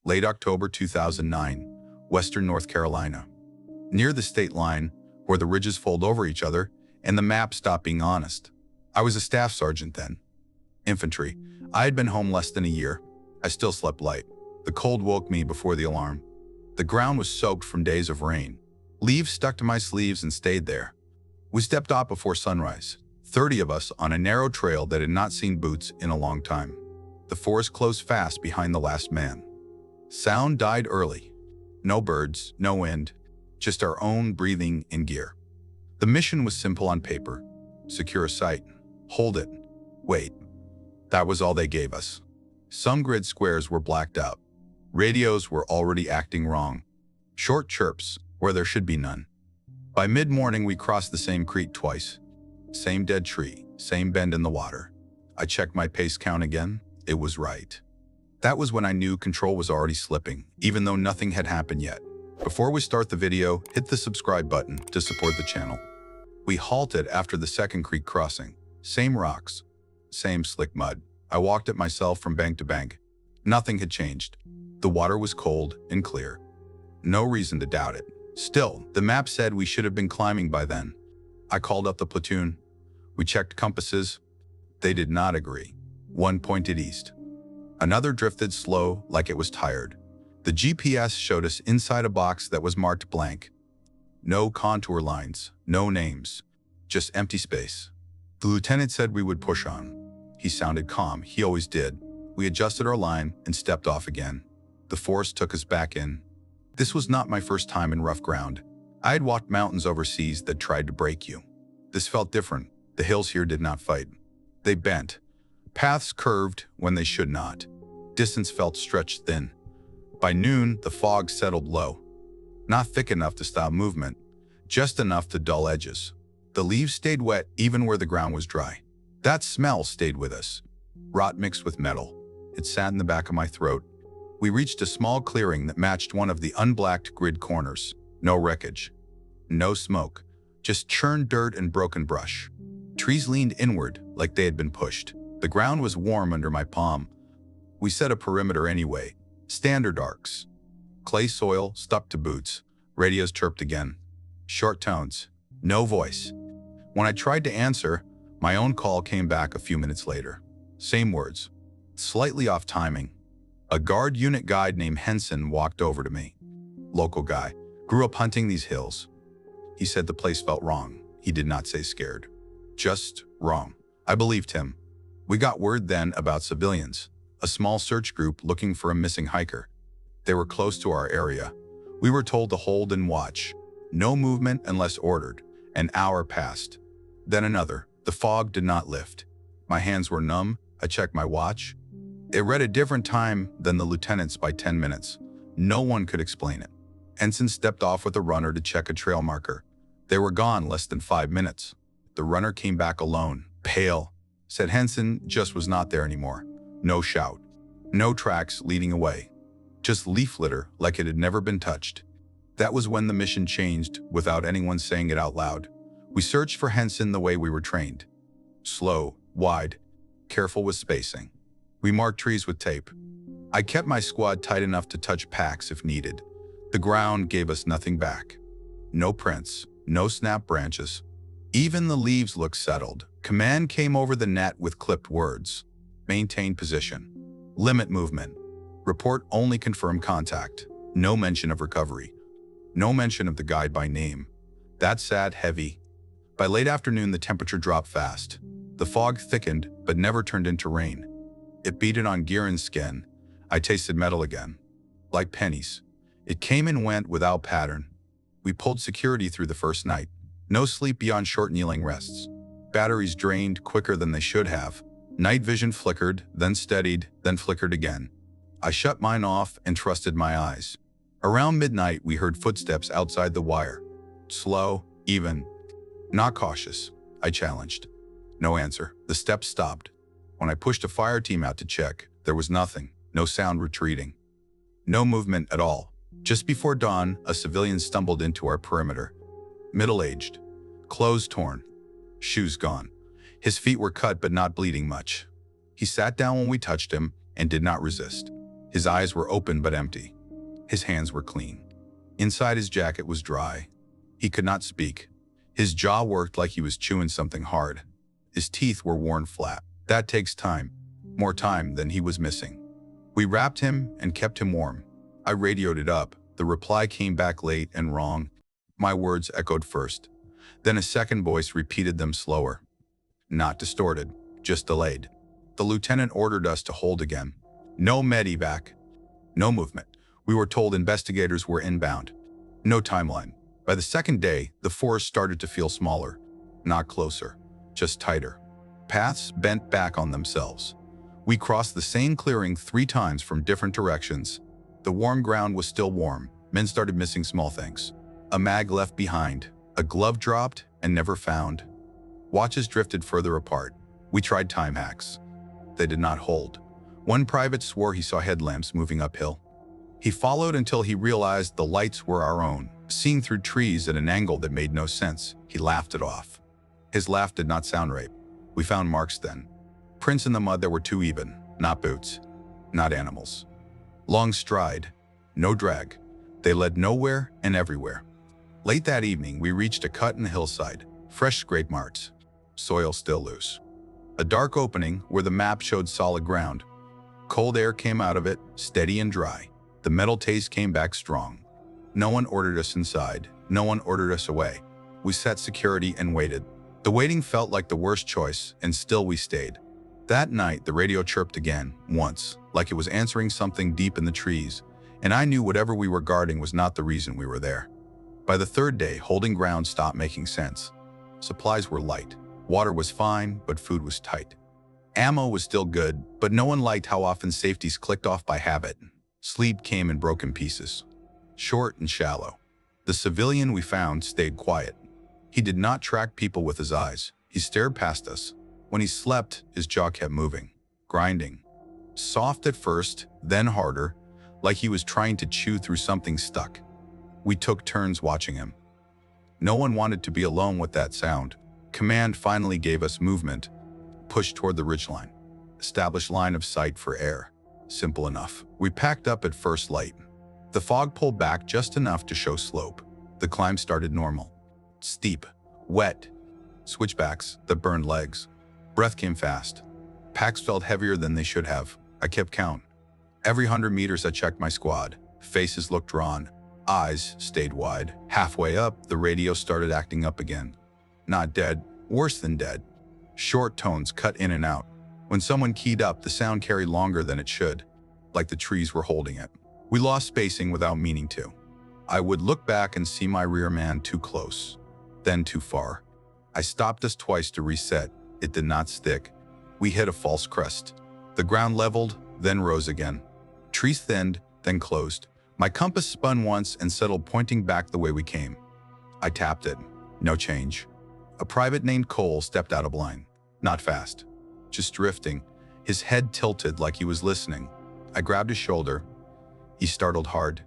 Late October 2009, Western North Carolina. Near the state line, where the ridges fold over each other and the map stopped being honest. I was a staff sergeant then. Infantry. I had been home less than a year. I still slept light. The cold woke me before the alarm. The ground was soaked from days of rain. Leaves stuck to my sleeves and stayed there. We stepped off before sunrise, 30 of us on a narrow trail that had not seen boots in a long time. The forest closed fast behind the last man. Sound died early. No birds, no wind, just our own breathing and gear. The mission was simple on paper. Secure a site. Hold it. Wait. That was all they gave us. Some grid squares were blacked out. Radios were already acting wrong. Short chirps where there should be none. By mid-morning, we crossed the same creek twice. Same dead tree, same bend in the water. I checked my pace count again. It was right. That was when I knew control was already slipping, even though nothing had happened yet. Before we start the video, hit the subscribe button to support the channel. We halted after the second creek crossing. Same rocks, same slick mud. I walked it myself from bank to bank. Nothing had changed. The water was cold and clear. No reason to doubt it. Still, the map said we should have been climbing by then. I called up the platoon. We checked compasses. They did not agree. One pointed east. Another drifted slow, like it was tired. The GPS showed us inside a box that was marked blank. No contour lines, no names, just empty space. The lieutenant said we would push on. He sounded calm, he always did. We adjusted our line and stepped off again. The forest took us back in. This was not my first time in rough ground. I had walked mountains overseas that tried to break you. This felt different. The hills here did not fight. They bent. Paths curved when they should not. Distance felt stretched thin. By noon, the fog settled low. Not thick enough to stop movement, just enough to dull edges. The leaves stayed wet even where the ground was dry. That smell stayed with us. Rot mixed with metal. It sat in the back of my throat. We reached a small clearing that matched one of the unblacked grid corners. No wreckage. No smoke. Just churned dirt and broken brush. Trees leaned inward like they had been pushed. The ground was warm under my palm. We set a perimeter anyway. Standard arcs. Clay soil stuck to boots. Radios chirped again. Short tones. No voice. When I tried to answer, my own call came back a few minutes later. Same words. Slightly off timing. A guard unit guide named Henson walked over to me. Local guy. Grew up hunting these hills. He said the place felt wrong. He did not say scared. Just wrong. I believed him. We got word then about civilians. A small search group looking for a missing hiker. They were close to our area. We were told to hold and watch. No movement unless ordered. An hour passed. Then another. The fog did not lift. My hands were numb. I checked my watch. It read a different time than the lieutenant's by 10 minutes. No one could explain it. Ensign stepped off with a runner to check a trail marker. They were gone less than 5 minutes. The runner came back alone, pale. Said Henson just was not there anymore. No shout. No tracks leading away. Just leaf litter like it had never been touched. That was when the mission changed without anyone saying it out loud. We searched for Henson the way we were trained. Slow, wide, careful with spacing. We marked trees with tape. I kept my squad tight enough to touch packs if needed. The ground gave us nothing back. No prints, no snap branches. Even the leaves looked settled. Command came over the net with clipped words. Maintain position. Limit movement. Report only confirm contact. No mention of recovery. No mention of the guide by name. That sat heavy. By late afternoon, the temperature dropped fast. The fog thickened, but never turned into rain. It beaded on gear and skin. I tasted metal again. Like pennies. It came and went without pattern. We pulled security through the first night. No sleep beyond short kneeling rests. Batteries drained quicker than they should have. Night vision flickered, then steadied, then flickered again. I shut mine off and trusted my eyes. Around midnight, we heard footsteps outside the wire. Slow, even. Not cautious, I challenged. No answer. The steps stopped. When I pushed a fire team out to check, there was nothing. No sound retreating. No movement at all. Just before dawn, a civilian stumbled into our perimeter. Middle-aged. Clothes torn. Shoes gone. His feet were cut but not bleeding much. He sat down when we touched him and did not resist. His eyes were open but empty. His hands were clean. Inside his jacket was dry. He could not speak. His jaw worked like he was chewing something hard. His teeth were worn flat. That takes time. More time than he was missing. We wrapped him and kept him warm. I radioed it up. The reply came back late and wrong. My words echoed first. Then a second voice repeated them slower. Not distorted, just delayed. The lieutenant ordered us to hold again. No medevac. No movement. We were told investigators were inbound. No timeline. By the second day, the forest started to feel smaller. Not closer, just tighter. Paths bent back on themselves. We crossed the same clearing 3 times from different directions. The warm ground was still warm. Men started missing small things. A mag left behind. A glove dropped and never found. Watches drifted further apart. We tried time hacks. They did not hold. One private swore he saw headlamps moving uphill. He followed until he realized the lights were our own, seen through trees at an angle that made no sense. He laughed it off. His laugh did not sound right. We found marks then. Prints in the mud that were too even, not boots, not animals. Long stride, no drag. They led nowhere and everywhere. Late that evening, we reached a cut in the hillside, fresh scrape marks, soil still loose. A dark opening where the map showed solid ground. Cold air came out of it, steady and dry. The metal taste came back strong. No one ordered us inside. No one ordered us away. We set security and waited. The waiting felt like the worst choice, and still we stayed. That night, the radio chirped again, once, like it was answering something deep in the trees, and I knew whatever we were guarding was not the reason we were there. By the third day, holding ground stopped making sense. Supplies were light. Water was fine, but food was tight. Ammo was still good, but no one liked how often safeties clicked off by habit. Sleep came in broken pieces, short and shallow. The civilian we found stayed quiet. He did not track people with his eyes. He stared past us. When he slept, his jaw kept moving, grinding. Soft at first, then harder, like he was trying to chew through something stuck. We took turns watching him. No one wanted to be alone with that sound. Command finally gave us movement. Push toward the ridgeline. Establish line of sight for air. Simple enough. We packed up at first light. The fog pulled back just enough to show slope. The climb started normal. Steep, wet, switchbacks that burned legs. Breath came fast. Packs felt heavier than they should have. I kept count. Every 100 meters I checked my squad. Faces looked drawn. Eyes stayed wide. Halfway up, the radio started acting up again. Not dead, worse than dead. Short tones cut in and out. When someone keyed up, the sound carried longer than it should, like the trees were holding it. We lost spacing without meaning to. I would look back and see my rear man too close, then too far. I stopped us twice to reset. It did not stick. We hit a false crest. The ground leveled, then rose again. Trees thinned, then closed. My compass spun once and settled, pointing back the way we came. I tapped it. No change. A private named Cole stepped out of line. Not fast. Just drifting. His head tilted like he was listening. I grabbed his shoulder. He startled hard.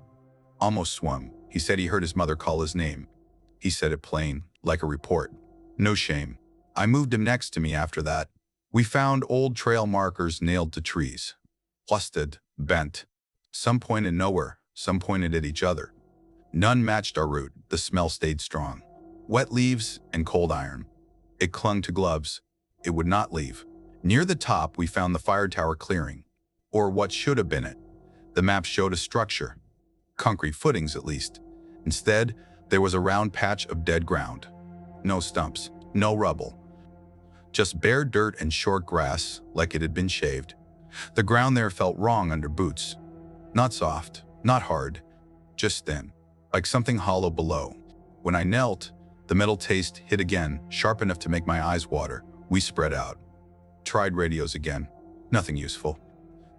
Almost swum. He said he heard his mother call his name. He said it plain, like a report. No shame. I moved him next to me after that. We found old trail markers nailed to trees. Busted, bent. Some pointed nowhere, some pointed at each other. None matched our route. The smell stayed strong. Wet leaves and cold iron. It clung to gloves. It would not leave. Near the top, we found the fire tower clearing, or what should have been it. The map showed a structure. Concrete footings, at least. Instead, there was a round patch of dead ground. No stumps, no rubble. Just bare dirt and short grass, like it had been shaved. The ground there felt wrong under boots. Not soft, not hard, just thin, like something hollow below. When I knelt, the metal taste hit again, sharp enough to make my eyes water. We spread out. Tried radios again. Nothing useful.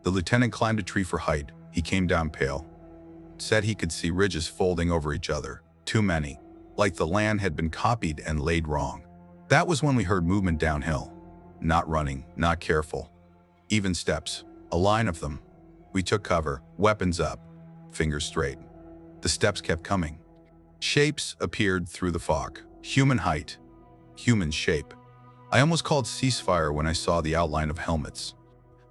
The lieutenant climbed a tree for height. He came down pale. Said he could see ridges folding over each other. Too many. Like the land had been copied and laid wrong. That was when we heard movement downhill. Not running, not careful. Even steps. A line of them. We took cover, weapons up, fingers straight. The steps kept coming. Shapes appeared through the fog. Human height. Human shape. I almost called ceasefire when I saw the outline of helmets.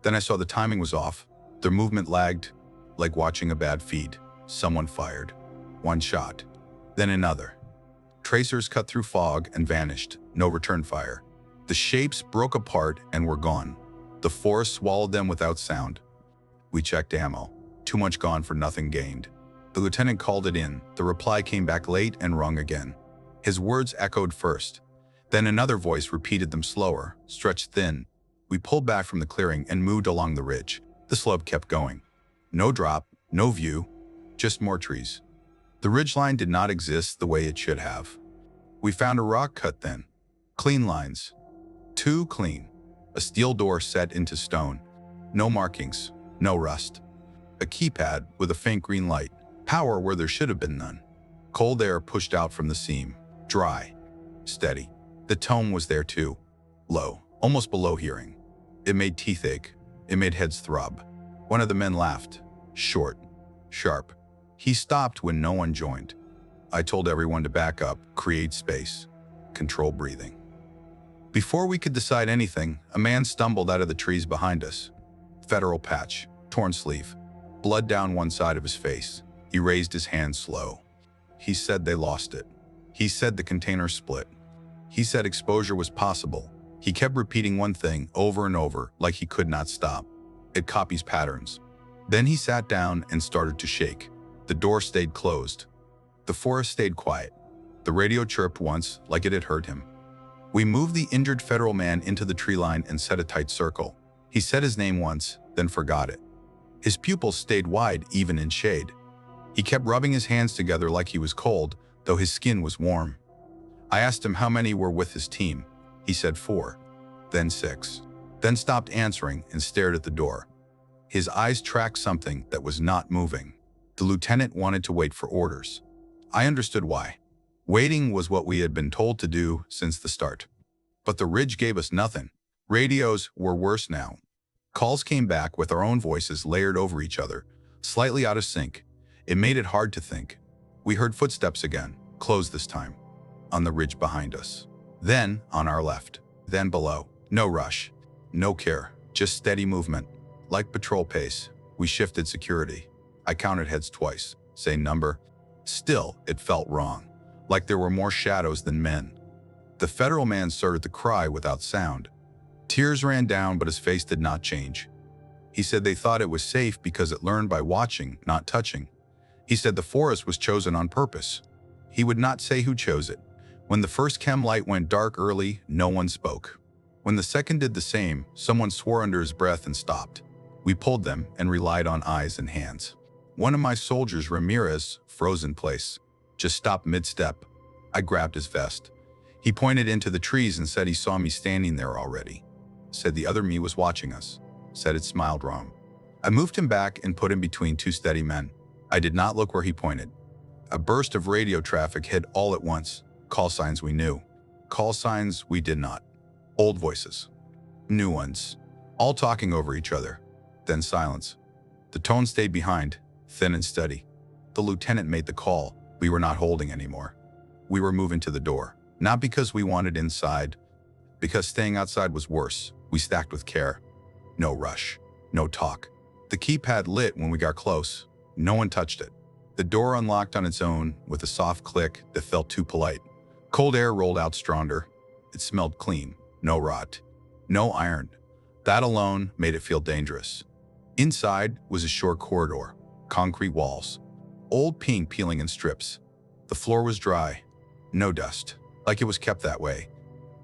Then I saw the timing was off. Their movement lagged. like watching a bad feed. Someone fired. One shot. Then another. Tracers cut through fog and vanished. No return fire. The shapes broke apart and were gone. The forest swallowed them without sound. We checked ammo. Too much gone for nothing gained. The lieutenant called it in. The reply came back late and rung again. His words echoed first. Then another voice repeated them slower, stretched thin. We pulled back from the clearing and moved along the ridge. The slope kept going. No drop, no view, just more trees. The ridgeline did not exist the way it should have. We found a rock cut then. Clean lines. Too clean. A steel door set into stone. No markings, no rust. A keypad with a faint green light. Power where there should have been none. Cold air pushed out from the seam. Dry. Steady. The tone was there too. Low, almost below hearing. It made teeth ache. It made heads throb. One of the men laughed. Short. Sharp. He stopped when no one joined. I told everyone to back up, create space, control breathing. Before we could decide anything, a man stumbled out of the trees behind us. Federal patch, torn sleeve, blood down one side of his face. He raised his hand slow. He said they lost it. He said the container split. He said exposure was possible. He kept repeating one thing over and over like he could not stop. It copies patterns. Then he sat down and started to shake. The door stayed closed. The forest stayed quiet. The radio chirped once like it had heard him. We moved the injured federal man into the tree line and set a tight circle. He said his name once, then forgot it. His pupils stayed wide even in shade. He kept rubbing his hands together like he was cold, though his skin was warm. I asked him how many were with his team. He said 4, then 6, then stopped answering and stared at the door. His eyes tracked something that was not moving. The lieutenant wanted to wait for orders. I understood why. Waiting was what we had been told to do since the start. But the ridge gave us nothing. Radios were worse now. Calls came back with our own voices layered over each other, slightly out of sync. It made it hard to think. We heard footsteps again, close this time, on the ridge behind us. Then on our left, then below. No rush, no care, just steady movement. Like patrol pace, we shifted security. I counted heads twice, same number. Still, it felt wrong, like there were more shadows than men. The federal man started to cry without sound. Tears ran down, but his face did not change. He said they thought it was safe because it learned by watching, not touching. He said the forest was chosen on purpose. He would not say who chose it. When the first chem light went dark early, no one spoke. When the second did the same, someone swore under his breath and stopped. We pulled them and relied on eyes and hands. One of my soldiers, Ramirez, froze in place, just stopped mid-step. I grabbed his vest. He pointed into the trees and said he saw me standing there already. Said the other me was watching us. Said it smiled wrong. I moved him back and put him between two steady men. I did not look where he pointed. A burst of radio traffic hit all at once. Call signs we knew. Call signs we did not. Old voices. New ones. All talking over each other. Then silence. The tone stayed behind, thin and steady. The lieutenant made the call. We were not holding anymore. We were moving to the door. Not because we wanted inside, because staying outside was worse. We stacked with care. No rush. No talk. The keypad lit when we got close. No one touched it. The door unlocked on its own with a soft click that felt too polite. Cold air rolled out stronger. It smelled clean. No rot. No iron. That alone made it feel dangerous. Inside was a short corridor. Concrete walls. Old paint peeling in strips. The floor was dry. No dust. Like it was kept that way.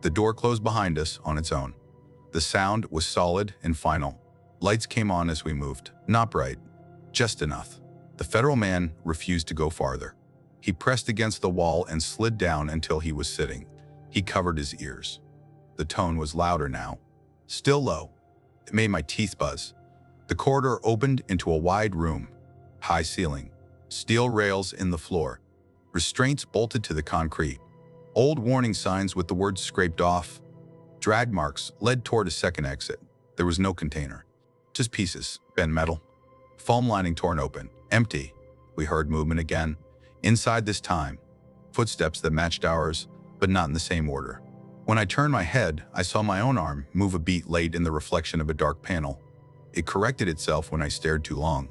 The door closed behind us on its own. The sound was solid and final. Lights came on as we moved. Not bright. Just enough. The federal man refused to go farther. He pressed against the wall and slid down until he was sitting. He covered his ears. The tone was louder now. Still low. It made my teeth buzz. The corridor opened into a wide room. High ceiling. Steel rails in the floor. Restraints bolted to the concrete. Old warning signs with the words scraped off. Drag marks led toward a second exit. There was no container. Just pieces, bent metal. Foam lining torn open. Empty. We heard movement again. Inside this time. Footsteps that matched ours, but not in the same order. When I turned my head, I saw my own arm move a beat late in the reflection of a dark panel. It corrected itself when I stared too long.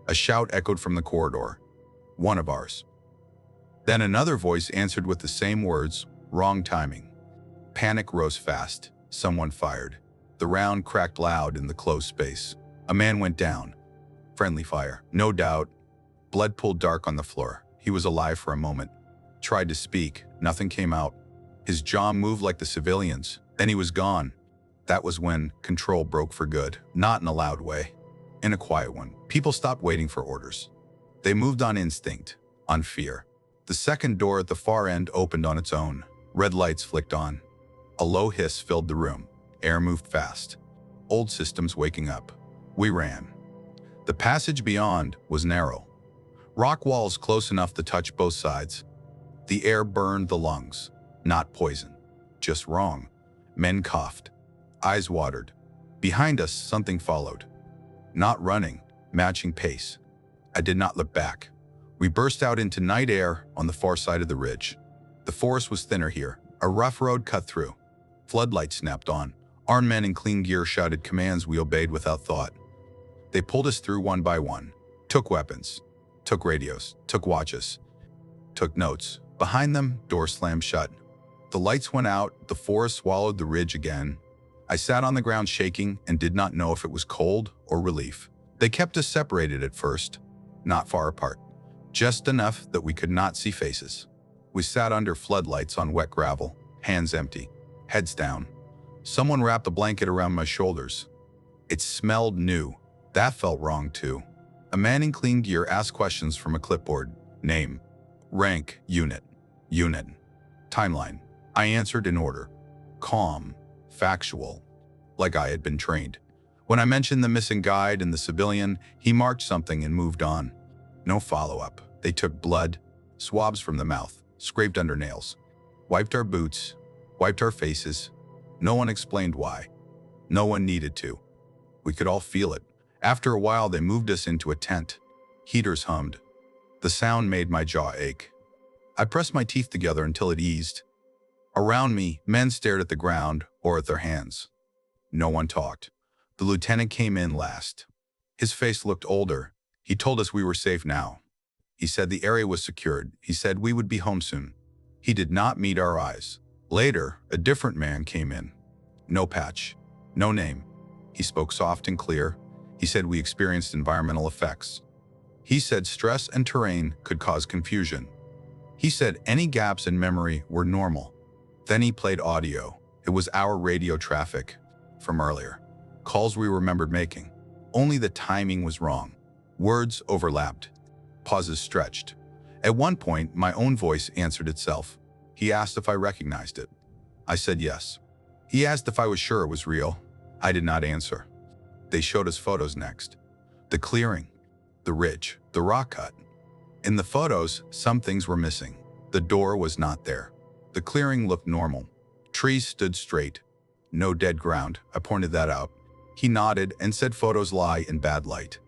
A shout echoed from the corridor. One of ours. Then another voice answered with the same words, wrong timing. Panic rose fast. Someone fired. The round cracked loud in the closed space. A man went down. Friendly fire, no doubt. Blood pooled dark on the floor. He was alive for a moment. Tried to speak. Nothing came out. His jaw moved like the civilians. Then he was gone. That was when control broke for good. Not in a loud way. In a quiet one. People stopped waiting for orders. They moved on instinct, on fear. The second door at the far end opened on its own. Red lights flicked on. A low hiss filled the room. Air moved fast. Old systems waking up. We ran. The passage beyond was narrow. Rock walls close enough to touch both sides. The air burned the lungs. Not poison. Just wrong. Men coughed. Eyes watered. Behind us, something followed. Not running, matching pace. I did not look back. We burst out into night air on the far side of the ridge. The forest was thinner here. A rough road cut through. Floodlights snapped on. Armed men in clean gear shouted commands we obeyed without thought. They pulled us through one by one. Took weapons. Took radios. Took watches. Took notes. Behind them, doors slammed shut. The lights went out. The forest swallowed the ridge again. I sat on the ground shaking and did not know if it was cold or relief. They kept us separated at first, not far apart, just enough that we could not see faces. We sat under floodlights on wet gravel, hands empty, heads down. Someone wrapped a blanket around my shoulders. It smelled new. That felt wrong too. A man in clean gear asked questions from a clipboard. Name, rank, unit, timeline. I answered in order. Calm, factual, like I had been trained. When I mentioned the missing guide and the civilian, he marked something and moved on. No follow-up. They took blood, swabs from the mouth, scraped under nails, wiped our boots, wiped our faces. No one explained why. No one needed to. We could all feel it. After a while, they moved us into a tent. Heaters hummed. The sound made my jaw ache. I pressed my teeth together until it eased. Around me, men stared at the ground or at their hands. No one talked. The lieutenant came in last. His face looked older. He told us we were safe now. He said the area was secured. He said we would be home soon. He did not meet our eyes. Later, a different man came in. No patch. No name. He spoke soft and clear. He said we experienced environmental effects. He said stress and terrain could cause confusion. He said any gaps in memory were normal. Then he played audio. It was our radio traffic from earlier. Calls we remembered making. Only the timing was wrong. Words overlapped. Pauses stretched. At one point, my own voice answered itself. He asked if I recognized it. I said yes. He asked if I was sure it was real. I did not answer. They showed us photos next. The clearing, the ridge, the rock cut. In the photos, some things were missing. The door was not there. The clearing looked normal. Trees stood straight. No dead ground. I pointed that out. He nodded and said photos lie in bad light.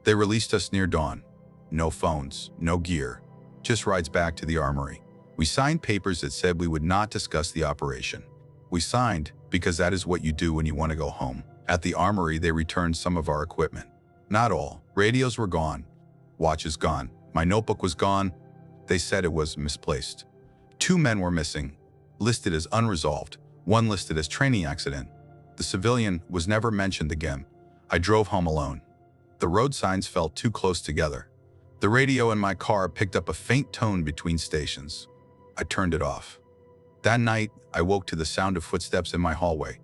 They released us near dawn. No phones, no gear, just rides back to the armory. We signed papers that said we would not discuss the operation. We signed because that is what you do when you want to go home. At the armory, they returned some of our equipment. Not all. Radios were gone. Watches gone. My notebook was gone. They said it was misplaced. 2 men were missing, listed as unresolved, one listed as training accident. The civilian was never mentioned again. I drove home alone. The road signs felt too close together. The radio in my car picked up a faint tone between stations. I turned it off. That night, I woke to the sound of footsteps in my hallway.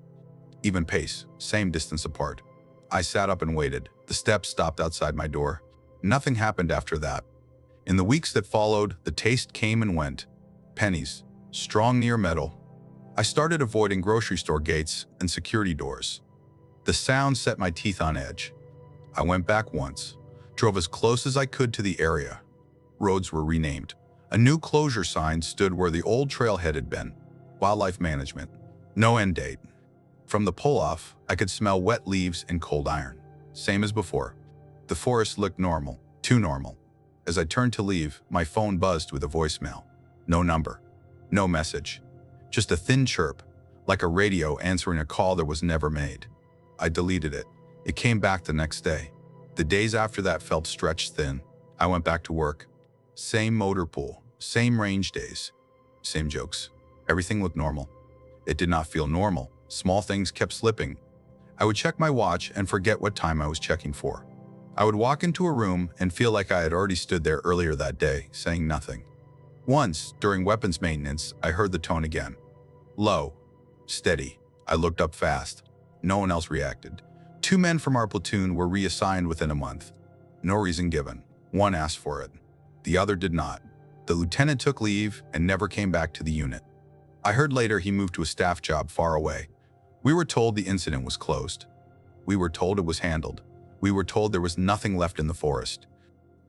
Even pace, same distance apart. I sat up and waited. The steps stopped outside my door. Nothing happened after that. In the weeks that followed, the taste came and went. Pennies, strong near metal. I started avoiding grocery store gates and security doors. The sound set my teeth on edge. I went back once, drove as close as I could to the area. Roads were renamed. A new closure sign stood where the old trailhead had been. Wildlife management. No end date. From the pull-off, I could smell wet leaves and cold iron. Same as before. The forest looked normal, too normal. As I turned to leave, my phone buzzed with a voicemail. No number. No message. Just a thin chirp, like a radio answering a call that was never made. I deleted it. It came back the next day. The days after that felt stretched thin. I went back to work. Same motor pool, same range days, same jokes. Everything looked normal. It did not feel normal. Small things kept slipping. I would check my watch and forget what time I was checking for. I would walk into a room and feel like I had already stood there earlier that day, saying nothing. Once, during weapons maintenance, I heard the tone again. Low. Steady. I looked up fast. No one else reacted. 2 men from our platoon were reassigned within a month. No reason given. One asked for it. The other did not. The lieutenant took leave and never came back to the unit. I heard later he moved to a staff job far away. We were told the incident was closed. We were told it was handled. We were told there was nothing left in the forest.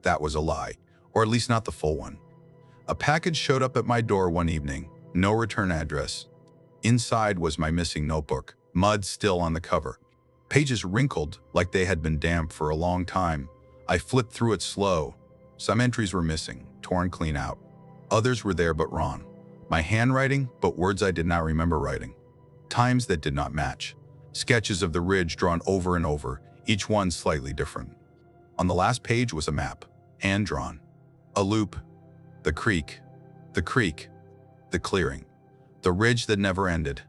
That was a lie, or at least not the full one. A package showed up at my door one evening. No return address. Inside was my missing notebook, mud still on the cover. Pages wrinkled like they had been damp for a long time. I flipped through it slow. Some entries were missing, torn clean out. Others were there but wrong. My handwriting, but words I did not remember writing. Times that did not match. Sketches of the ridge drawn over and over, each one slightly different. On the last page was a map, hand-drawn. A loop. The creek. The creek. The clearing. The ridge that never ended.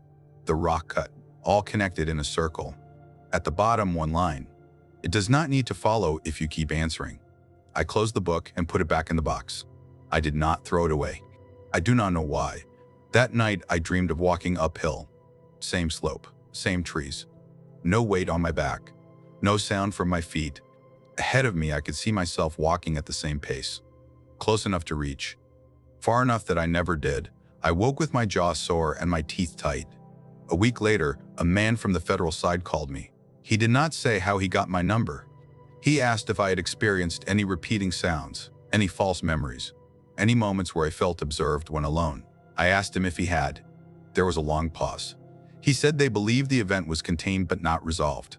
The rock cut, all connected in a circle. At the bottom, one line. It does not need to follow if you keep answering. I closed the book and put it back in the box. I did not throw it away. I do not know why. That night, I dreamed of walking uphill. Same slope, same trees. No weight on my back. No sound from my feet. Ahead of me, I could see myself walking at the same pace. Close enough to reach. Far enough that I never did. I woke with my jaw sore and my teeth tight. A week later, a man from the federal side called me. He did not say how he got my number. He asked if I had experienced any repeating sounds, any false memories, any moments where I felt observed when alone. I asked him if he had. There was a long pause. He said they believed the event was contained but not resolved.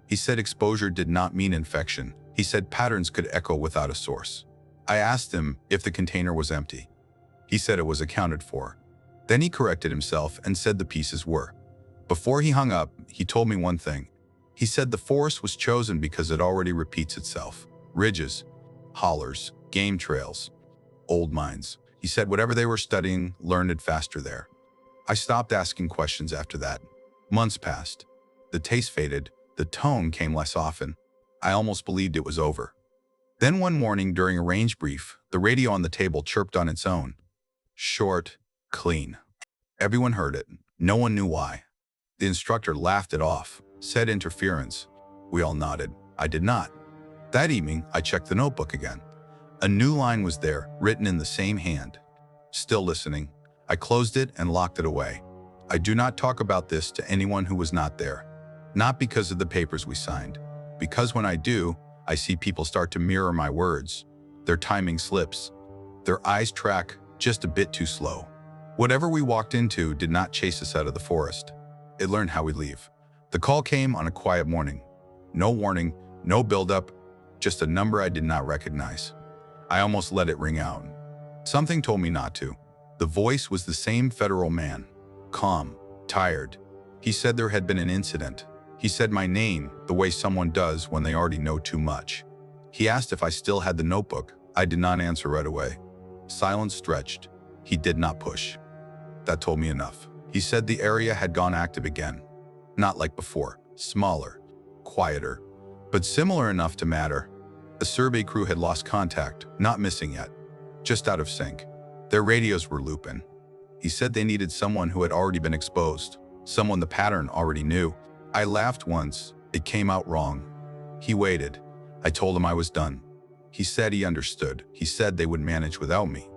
He said exposure did not mean infection. He said patterns could echo without a source. I asked him if the container was empty. He said it was accounted for. Then he corrected himself and said the pieces were. Before he hung up, he told me one thing. He said the forest was chosen because it already repeats itself. Ridges, hollers, game trails, old mines. He said whatever they were studying learned it faster there. I stopped asking questions after that. Months passed. The taste faded. The tone came less often. I almost believed it was over. Then one morning during a range brief, the radio on the table chirped on its own. Short, clean. Everyone heard it. No one knew why. The instructor laughed it off, said interference. We all nodded. I did not. That evening, I checked the notebook again. A new line was there, written in the same hand. Still listening, I closed it and locked it away. I do not talk about this to anyone who was not there. Not because of the papers we signed. Because when I do, I see people start to mirror my words. Their timing slips. Their eyes track just a bit too slow. Whatever we walked into did not chase us out of the forest. It learned how we leave. The call came on a quiet morning. No warning, no buildup, just a number I did not recognize. I almost let it ring out. Something told me not to. The voice was the same federal man. Calm, tired. He said there had been an incident. He said my name the way someone does when they already know too much. He asked if I still had the notebook. I did not answer right away. Silence stretched. He did not push. That told me enough. He said the area had gone active again. Not like before, smaller, quieter, but similar enough to matter. A survey crew had lost contact, not missing yet, just out of sync. Their radios were looping. He said they needed someone who had already been exposed, someone the pattern already knew. I laughed once. It came out wrong. He waited. I told him I was done. He said he understood. He said they would manage without me.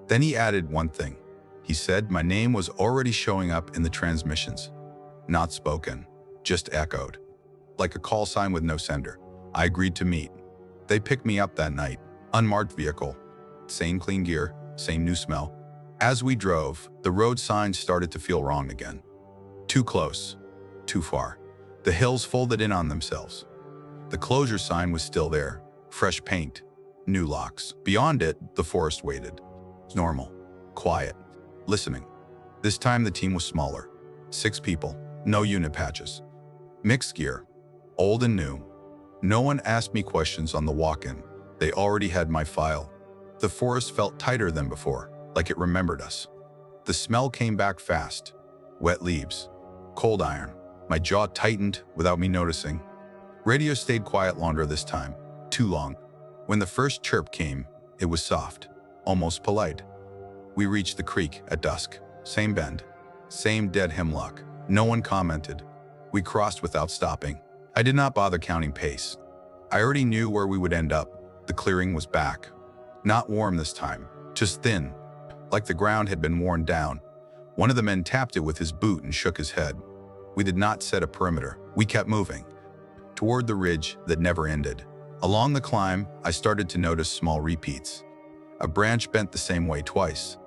Then he added one thing. He said my name was already showing up in the transmissions. Not spoken, just echoed. Like a call sign with no sender. I agreed to meet. They picked me up that night. Unmarked vehicle. Same clean gear, same new smell. As we drove, the road signs started to feel wrong again. Too close. Too far. The hills folded in on themselves. The closure sign was still there. Fresh paint. New locks. Beyond it, the forest waited. Normal. Quiet. Listening. This time the team was smaller. 6 people. No unit patches. Mixed gear. Old and new. No one asked me questions on the walk-in. They already had my file. The forest felt tighter than before, like it remembered us. The smell came back fast. Wet leaves. Cold iron. My jaw tightened without me noticing. Radio stayed quiet longer this time. Too long. When the first chirp came, it was soft, almost polite. We reached the creek at dusk. Same bend. Same dead hemlock. No one commented. We crossed without stopping. I did not bother counting pace. I already knew where we would end up. The clearing was back. Not warm this time, just thin, like the ground had been worn down. One of the men tapped it with his boot and shook his head. We did not set a perimeter. We kept moving, toward the ridge that never ended. Along the climb, I started to notice small repeats. A branch bent the same way twice.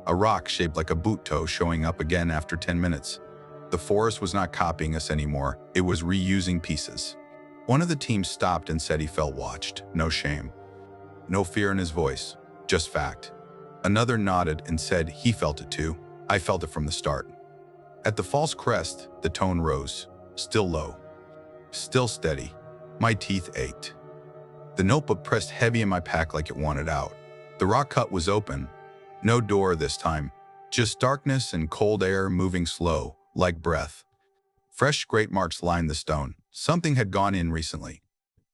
A rock shaped like a boot toe showing up again after 10 minutes. The forest was not copying us anymore. It was reusing pieces. One of the team stopped and said he felt watched. No shame. No fear in his voice. Just fact. Another nodded and said he felt it too. I felt it from the start. At the false crest, the tone rose. Still low. Still steady. My teeth ached. The notebook pressed heavy in my pack like it wanted out. The rock cut was open. No door this time. Just darkness and cold air moving slow, like breath. Fresh scrape marks lined the stone. Something had gone in recently.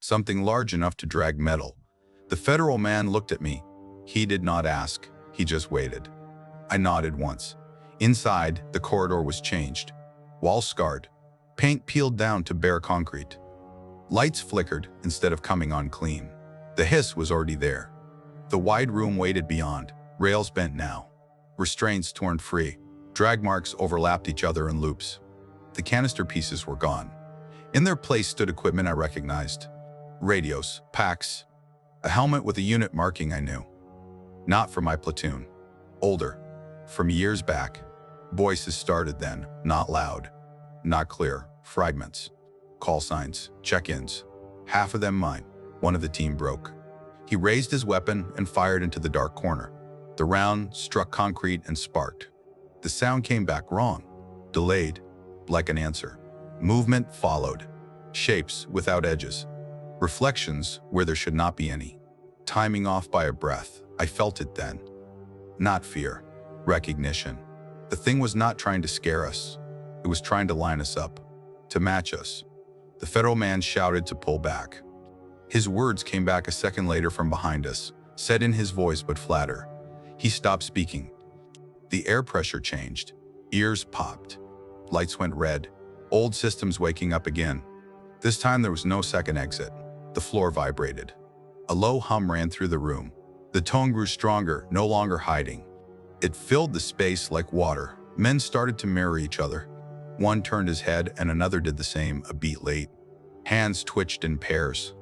Something large enough to drag metal. The federal man looked at me. He did not ask. He just waited. I nodded once. Inside, the corridor was changed. Walls scarred. Paint peeled down to bare concrete. Lights flickered instead of coming on clean. The hiss was already there. The wide room waited beyond. Rails bent now. Restraints torn free. Drag marks overlapped each other in loops. The canister pieces were gone. In their place stood equipment I recognized. Radios, packs, a helmet with a unit marking I knew. Not for my platoon. Older. From years back. Voices started then, not loud. Not clear. Fragments. Call signs, check-ins. Half of them mine. One of the team broke. He raised his weapon and fired into the dark corner. The round struck concrete and sparked. The sound came back wrong. Delayed, like an answer. Movement followed. Shapes without edges. Reflections where there should not be any. Timing off by a breath. I felt it then. Not fear. Recognition. The thing was not trying to scare us. It was trying to line us up. To match us. The federal man shouted to pull back. His words came back a second later from behind us, said in his voice but flatter. He stopped speaking. The air pressure changed. Ears popped. Lights went red. Old systems waking up again. This time there was no second exit. The floor vibrated. A low hum ran through the room. The tone grew stronger, no longer hiding. It filled the space like water. Men started to mirror each other. One turned his head and another did the same, a beat late. Hands twitched in pairs.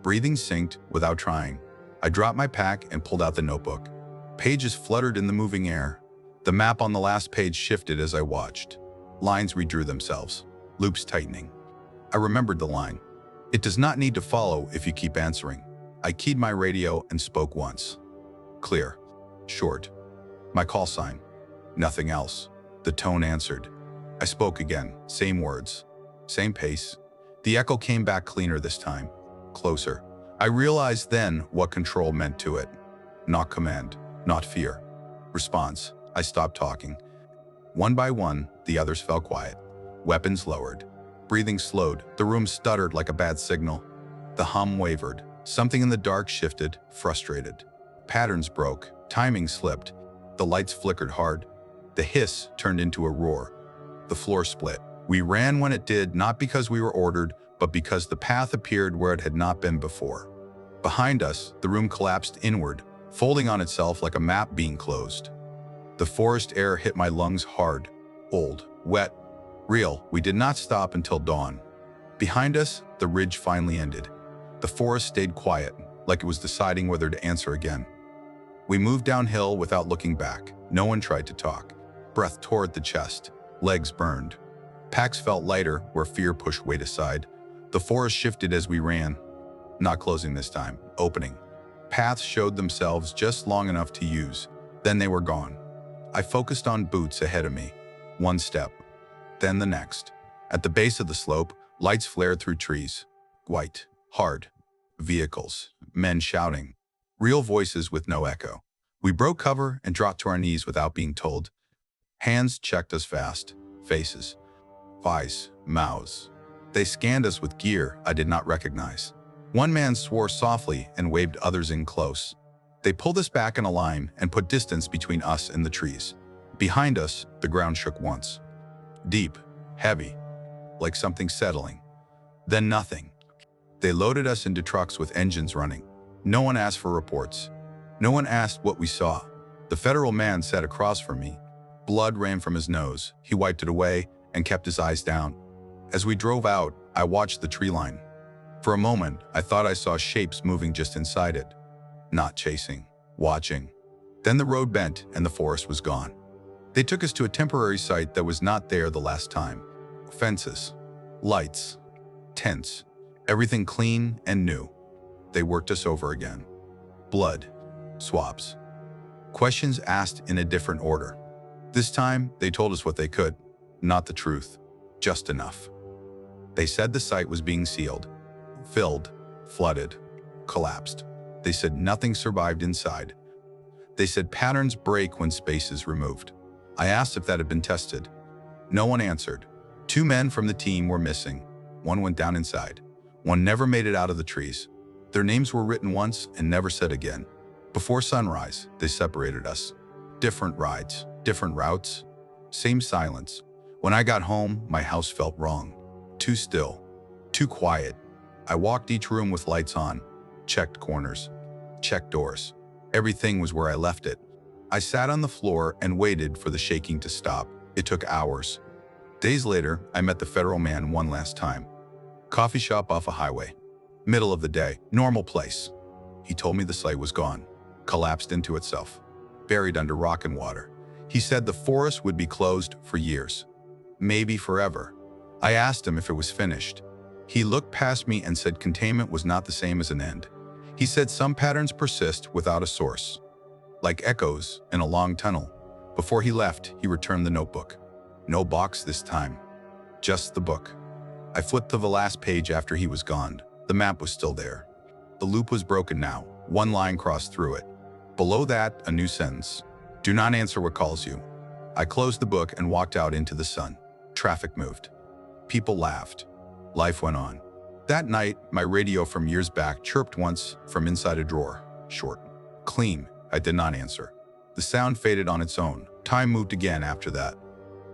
Breathing synced without trying. I dropped my pack and pulled out the notebook. Pages fluttered in the moving air. The map on the last page shifted as I watched. Lines redrew themselves, loops tightening. I remembered the line. It does not need to follow if you keep answering. I keyed my radio and spoke once. Clear. Short. My call sign. Nothing else. The tone answered. I spoke again. Same words. Same pace. The echo came back cleaner this time. Closer. I realized then what control meant to it. Not command. Not fear. Response. I stopped talking. One by one, the others fell quiet. Weapons lowered. Breathing slowed. The room stuttered like a bad signal. The hum wavered. Something in the dark shifted, frustrated. Patterns broke. Timing slipped. The lights flickered hard. The hiss turned into a roar. The floor split. We ran when it did, not because we were ordered, but because the path appeared where it had not been before. Behind us, the room collapsed inward, folding on itself like a map being closed. The forest air hit my lungs hard, old, wet, real. We did not stop until dawn. Behind us, the ridge finally ended. The forest stayed quiet, like it was deciding whether to answer again. We moved downhill without looking back. No one tried to talk. Breath tore at the chest. Legs burned. Packs felt lighter where fear pushed weight aside. The forest shifted as we ran. Not closing this time, opening. Paths showed themselves just long enough to use. Then they were gone. I focused on boots ahead of me. One step, then the next. At the base of the slope, lights flared through trees. White, Hard. Vehicles. Men shouting. Real voices with no echo. We broke cover and dropped to our knees without being told. Hands checked us fast. Faces. Eyes. Mouths. They scanned us with gear I did not recognize. One man swore softly and waved others in close. They pulled us back in a line and put distance between us and the trees. Behind us, the ground shook once. Deep. Heavy. Like something settling. Then nothing. They loaded us into trucks with engines running. No one asked for reports. No one asked what we saw. The federal man sat across from me. Blood ran from his nose. He wiped it away and kept his eyes down. As we drove out, I watched the tree line. For a moment, I thought I saw shapes moving just inside it. Not chasing, watching. Then the road bent and the forest was gone. They took us to a temporary site that was not there the last time. Fences, lights, tents, everything clean and new. They worked us over again. Blood, swabs. Questions asked in a different order. This time, they told us what they could, not the truth, just enough. They said the site was being sealed, filled, flooded, collapsed. They said nothing survived inside. They said patterns break when space is removed. I asked if that had been tested. No one answered. 2 men from the team were missing. One went down inside. One never made it out of the trees. Their names were written once and never said again. Before sunrise, they separated us. Different rides, different routes, same silence. When I got home, my house felt wrong. Too still, too quiet. I walked each room with lights on, checked corners, checked doors. Everything was where I left it. I sat on the floor and waited for the shaking to stop. It took hours. Days later, I met the federal man one last time. Coffee shop off a highway. Middle of the day, normal place. He told me the site was gone, collapsed into itself, buried under rock and water. He said the forest would be closed for years, maybe forever. I asked him if it was finished. He looked past me and said containment was not the same as an end. He said some patterns persist without a source, like echoes in a long tunnel. Before he left, he returned the notebook. No box this time, just the book. I flipped to the last page after he was gone. The map was still there. The loop was broken now. One line crossed through it. Below that, a new sentence. Do not answer what calls you. I closed the book and walked out into the sun. Traffic moved. People laughed. Life went on. That night, my radio from years back chirped once from inside a drawer. Short. Clean. I did not answer. The sound faded on its own. Time moved again after that.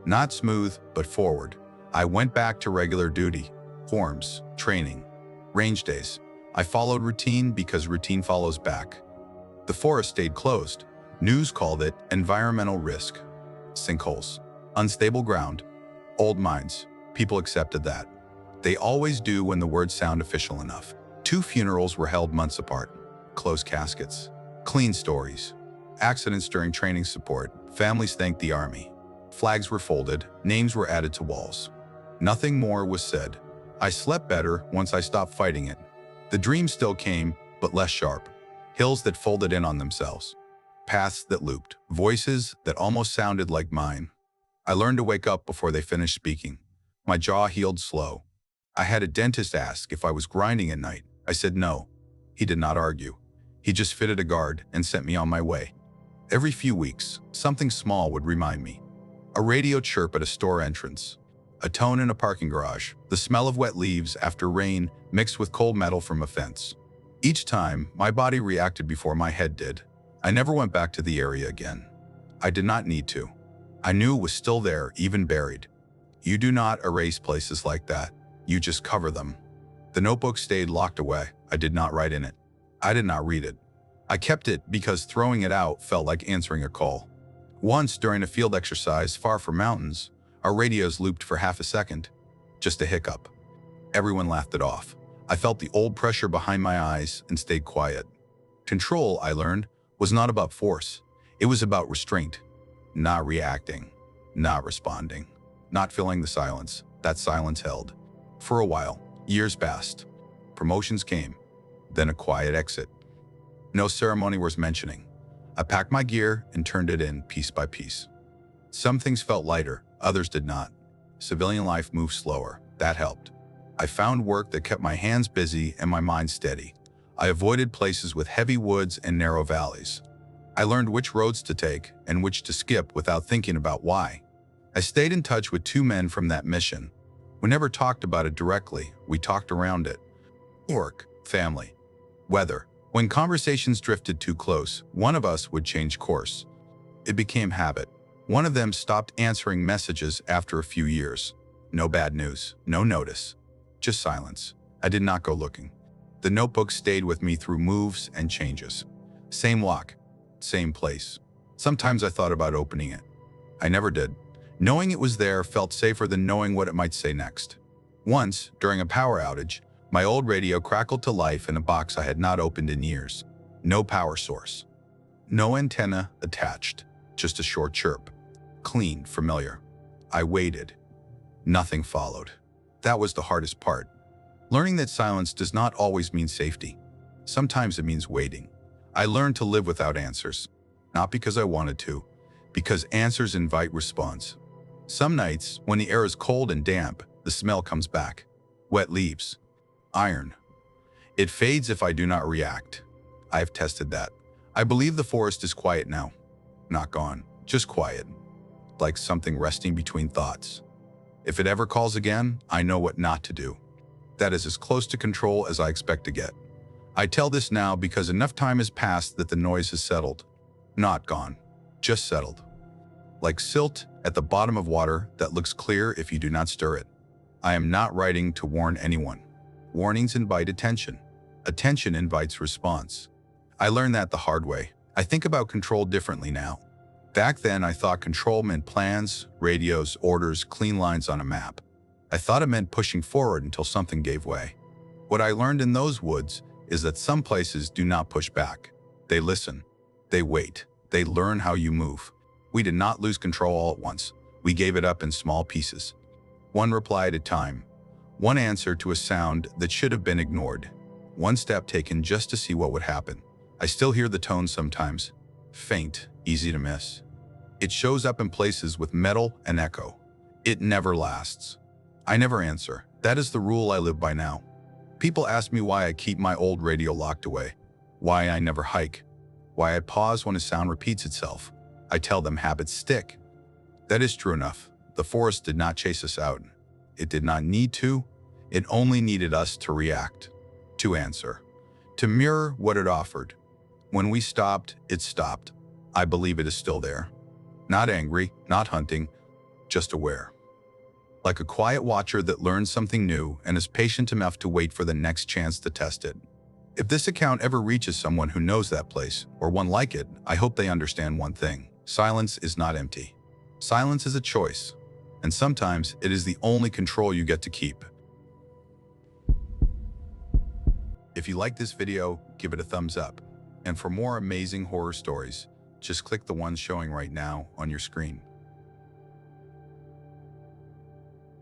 Not smooth, but forward. I went back to regular duty. Forms, training, range days. I followed routine because routine follows back. The forest stayed closed. News called it environmental risk. Sinkholes, unstable ground, old mines. People accepted that. They always do when the words sound official enough. 2 funerals were held months apart. Closed caskets, clean stories. Accidents during training support. Families thanked the army. Flags were folded. Names were added to walls. Nothing more was said. I slept better once I stopped fighting it. The dreams still came, but less sharp. Hills that folded in on themselves. Paths that looped. Voices that almost sounded like mine. I learned to wake up before they finished speaking. My jaw healed slow. I had a dentist ask if I was grinding at night. I said no. He did not argue. He just fitted a guard and sent me on my way. Every few weeks, something small would remind me. A radio chirp at a store entrance. A tone in a parking garage. The smell of wet leaves after rain mixed with cold metal from a fence. Each time, my body reacted before my head did. I never went back to the area again. I did not need to. I knew it was still there, even buried. You do not erase places like that. You just cover them. The notebook stayed locked away. I did not write in it. I did not read it. I kept it because throwing it out felt like answering a call. Once, during a field exercise far from mountains, our radios looped for half a second. Just a hiccup. Everyone laughed it off. I felt the old pressure behind my eyes and stayed quiet. Control, I learned, was not about force. It was about restraint. Not reacting. Not responding. Not filling the silence. That silence held. For a while, years passed. Promotions came. Then a quiet exit. No ceremony worth mentioning. I packed my gear and turned it in piece by piece. Some things felt lighter, others did not. Civilian life moved slower. That helped. I found work that kept my hands busy and my mind steady. I avoided places with heavy woods and narrow valleys. I learned which roads to take and which to skip without thinking about why. I stayed in touch with 2 men from that mission. We never talked about it directly, we talked around it. Work, family, weather. When conversations drifted too close, one of us would change course. It became habit. One of them stopped answering messages after a few years. No bad news, no notice, just silence. I did not go looking. The notebook stayed with me through moves and changes. Same walk, same place. Sometimes I thought about opening it. I never did. Knowing it was there felt safer than knowing what it might say next. Once, during a power outage, my old radio crackled to life in a box I had not opened in years. No power source. No antenna attached, just a short chirp. Clean, familiar. I waited. Nothing followed. That was the hardest part. Learning that silence does not always mean safety. Sometimes it means waiting. I learned to live without answers. Not because I wanted to, because answers invite response. Some nights, when the air is cold and damp, the smell comes back. Wet leaves. Iron. It fades if I do not react. I've tested that. I believe the forest is quiet now. Not gone, just quiet. Like something resting between thoughts. If it ever calls again, I know what not to do. That is as close to control as I expect to get. I tell this now because enough time has passed that the noise has settled. Not gone, just settled. Like silt at the bottom of water that looks clear if you do not stir it. I am not writing to warn anyone. Warnings invite attention. Attention invites response. I learned that the hard way. I think about control differently now. Back then, I thought control meant plans, radios, orders, clean lines on a map. I thought it meant pushing forward until something gave way. What I learned in those woods is that some places do not push back. They listen. They wait. They learn how you move. We did not lose control all at once. We gave it up in small pieces. One reply at a time. One answer to a sound that should have been ignored. One step taken just to see what would happen. I still hear the tone sometimes. Faint, easy to miss. It shows up in places with metal and echo. It never lasts. I never answer. That is the rule I live by now. People ask me why I keep my old radio locked away. Why I never hike. Why I pause when a sound repeats itself. I tell them habits stick. That is true enough. The forest did not chase us out. It did not need to. It only needed us to react, to answer, to mirror what it offered. When we stopped, it stopped. I believe it is still there. Not angry, not hunting, just aware. Like a quiet watcher that learns something new and is patient enough to wait for the next chance to test it. If this account ever reaches someone who knows that place, or one like it, I hope they understand one thing. Silence is not empty. Silence is a choice. And sometimes it is the only control you get to keep. If you like this video, give it a thumbs up. And for more amazing horror stories, just click the one showing right now on your screen.